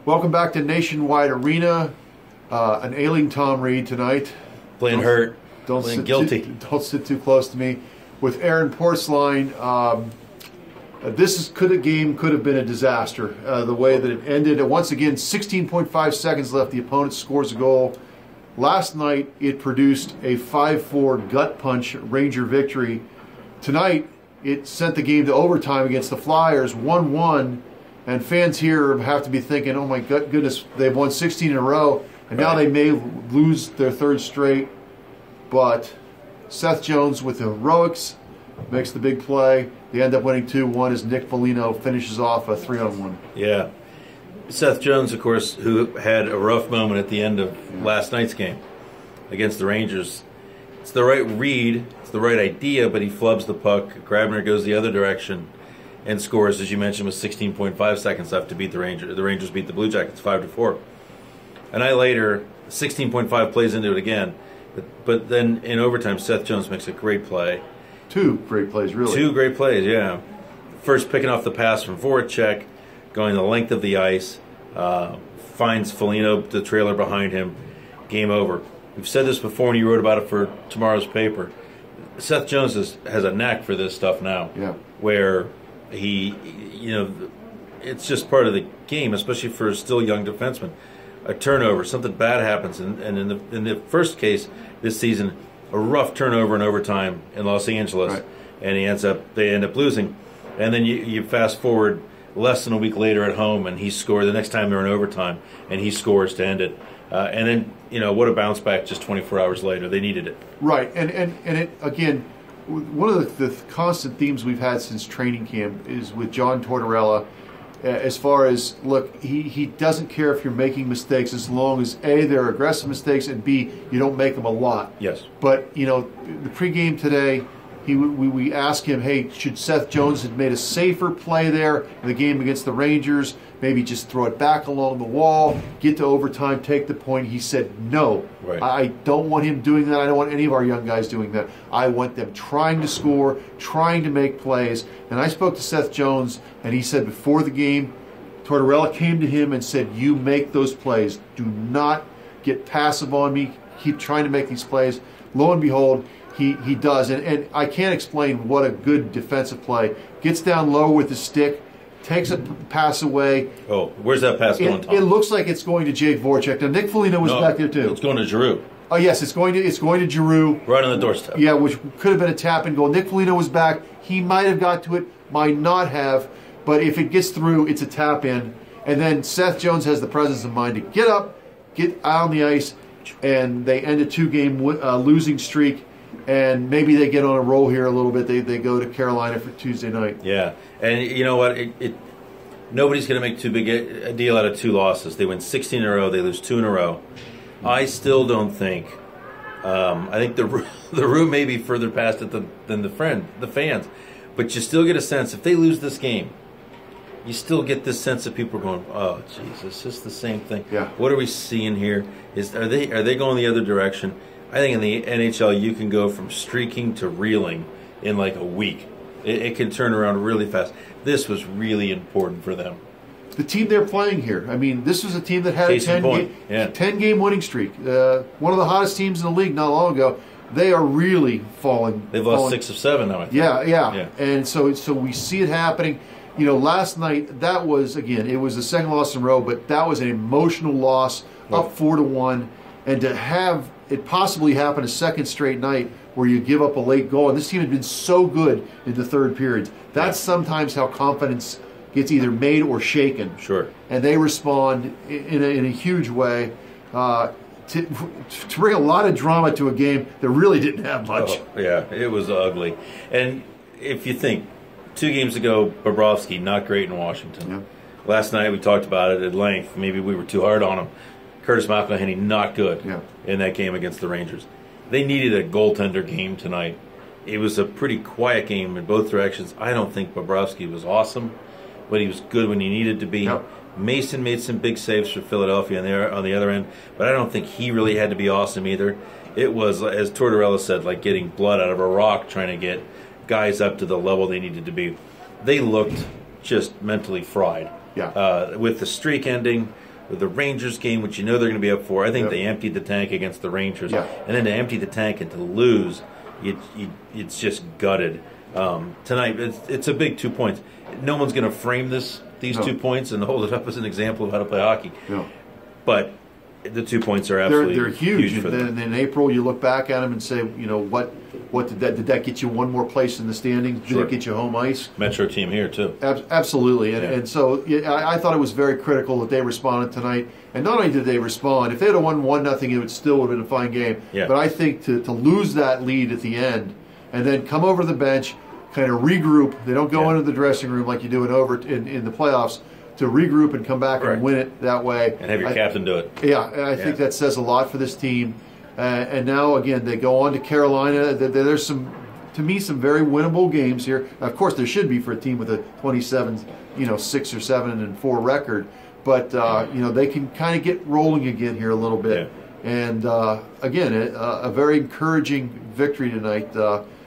Welcome back to Nationwide Arena. An ailing Tom Reed tonight. Playing hurt. Playing guilty. Don't sit too close to me. With Aaron Portzline, game could have been a disaster. The way that it ended. Once again, 16.5 seconds left. The opponent scores a goal. Last night, it produced a 5-4 gut punch Ranger victory. Tonight, it sent the game to overtime against the Flyers, 1-1. And fans here have to be thinking, oh my goodness, they've won 16 in a row, and now they may lose their third straight. But Seth Jones with the heroics makes the big play. They end up winning 2-1 as Nick Foligno finishes off a 3-on-1. Yeah. Seth Jones, of course, who had a rough moment at the end of last night's game against the Rangers. It's the right read, it's the right idea, but he flubs the puck. Grabner goes the other direction and scores, as you mentioned, with 16.5 seconds left to beat the Rangers. The Rangers beat the Blue Jackets 5-4. A night later, 16.5 plays into it again. But then in overtime, Seth Jones makes a great play. Two great plays, really. Two great plays, yeah. First, picking off the pass from Voracek, going the length of the ice, finds Foligno, the trailer behind him. Game over. We've said this before, and you wrote about it for tomorrow's paper. Seth Jones has a knack for this stuff now. Yeah. Where it's just part of the game, especially for a still young defenseman. A turnover, something bad happens, and in the first case this season, a rough turnover in overtime in Los Angeles, right. And they end up losing, and then you fast forward less than a week later at home, and he scored the next time they're in overtime, and he scores to end it, and then what a bounce back just 24 hours later. They needed it, right, and it again. One of the constant themes we've had since training camp is with John Tortorella, as far as, look, he doesn't care if you're making mistakes as long as, A, they're aggressive mistakes, and B, you don't make them a lot. Yes. But, the pregame today, we asked him, hey, should Seth Jones have made a safer play there in the game against the Rangers? Maybe just throw it back along the wall, get to overtime, take the point. He said, no. Right. I don't want him doing that. I don't want any of our young guys doing that. I want them trying to score, trying to make plays. And I spoke to Seth Jones, and he said before the game, Tortorella came to him and said, you make those plays. Do not get passive on me. Keep trying to make these plays. Lo and behold, he does. And I can't explain what a good defensive play. Gets down low with the stick, takes a pass away. Oh, where's that pass going, Tom? It looks like it's going to Jake Voracek. Now, Nick Foligno was back there, too. It's going to Giroux. Oh, yes, it's going to Giroux. Right on the doorstep. Yeah, which could have been a tap and goal. Nick Foligno was back. He might have got to it, might not have. But if it gets through, it's a tap in. And then Seth Jones has the presence of mind to get up, get out on the ice, and they end a two-game losing streak. And maybe they get on a roll here a little bit. They go to Carolina for Tuesday night. Yeah, and you know what? Nobody's going to make too big a deal out of two losses. They win 16 in a row. They lose 2 in a row. I still don't think. I think the room may be further past it than the fans. But you still get a sense, if they lose this game, you still get this sense of people going, oh, Jesus, it's just the same thing. Yeah. What are we seeing here? Are they going the other direction? I think in the NHL you can go from streaking to reeling in like a week. It can turn around really fast. This was really important for them. The team they're playing here, I mean, this was a team that had a 10-game winning streak. One of the hottest teams in the league not long ago. They are really falling. They've lost 6 of 7 now, I think. Yeah. And so we see it happening. Last night, that was, again, it was the second loss in a row, but that was an emotional loss, up 4-1. And to have it possibly happen a second straight night where you give up a late goal, and this team had been so good in the third period. That's sometimes how confidence gets either made or shaken. Sure. And they respond in a huge way to bring a lot of drama to a game that really didn't have much. Oh, yeah, it was ugly. And if you think, 2 games ago, Bobrovsky, not great in Washington. Yeah. Last night we talked about it at length. Maybe we were too hard on him. Curtis McElhinney, not good in that game against the Rangers. They needed a goaltender game tonight. It was a pretty quiet game in both directions. I don't think Bobrovsky was awesome, but he was good when he needed to be. Yep. Mason made some big saves for Philadelphia on the other end, but I don't think he really had to be awesome either. It was, as Tortorella said, like getting blood out of a rock trying to get guys up to the level they needed to be. They looked just mentally fried. Yeah. With the streak ending, with the Rangers game, which you know they're going to be up for, I think they emptied the tank against the Rangers. Yeah. And then to empty the tank and to lose, it's just gutted. Tonight, it's a big 2 points. No one's going to frame these 2 points and hold it up as an example of how to play hockey. No. But the 2 points are absolutely they're huge. for them. And then in April, you look back at them and say, what did that get you one more place in the standings? Did it get you home ice? Metro team here too. Absolutely, and so I thought it was very critical that they responded tonight. And not only did they respond, if they had won 1-0, it would still have been a fine game. Yeah. But I think to lose that lead at the end and then come over the bench, kind of regroup. They don't go into the dressing room like you do in the playoffs. To regroup and come back and win it that way. And have your captain do it. Yeah, I think that says a lot for this team. And now, again, they go on to Carolina. There's some very winnable games here. Of course, there should be for a team with a 27, 6 or 7 and 4 record. But, they can kind of get rolling again here a little bit. Yeah. And, again, a very encouraging victory tonight.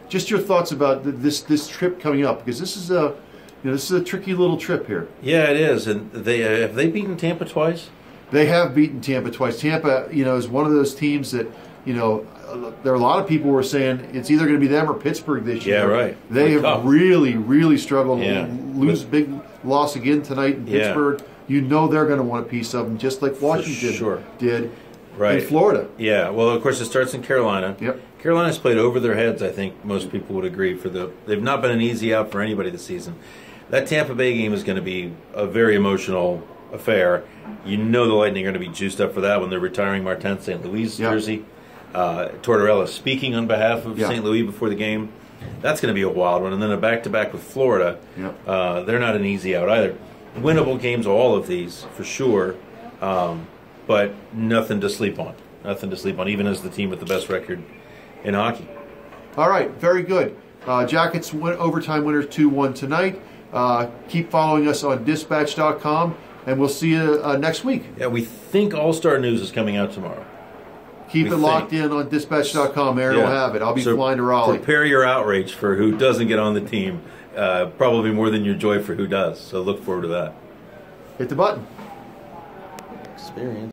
Just your thoughts about this trip coming up, because this is a tricky little trip here. Yeah, it is. And have they beaten Tampa twice? They have beaten Tampa twice. Tampa, is one of those teams that, there are a lot of people who are saying it's either going to be them or Pittsburgh this year. Yeah, right. They have really, really struggled. Yeah. Lose big loss again tonight in Pittsburgh. They're going to want a piece of them, just like Washington did in Florida. Yeah, well, of course, it starts in Carolina. Yep. Carolina's played over their heads, I think most people would agree. They've not been an easy out for anybody this season. That Tampa Bay game is going to be a very emotional affair. The Lightning are going to be juiced up for that when they're retiring Martin's St. Louis jersey. Tortorella speaking on behalf of St. Louis before the game. That's going to be a wild one. And then a back-to-back with Florida. They're not an easy out either. Winnable games, all of these, for sure. But nothing to sleep on. Nothing to sleep on, even as the team with the best record in hockey. All right, very good. Jackets overtime winners 2-1 tonight. Keep following us on dispatch.com, and we'll see you next week. Yeah, we think All-Star News is coming out tomorrow. Keep it locked in on dispatch.com. Aaron will have it. I'll be flying to Raleigh. Prepare your outrage for who doesn't get on the team. Probably more than your joy for who does. So look forward to that. Hit the button. Experience.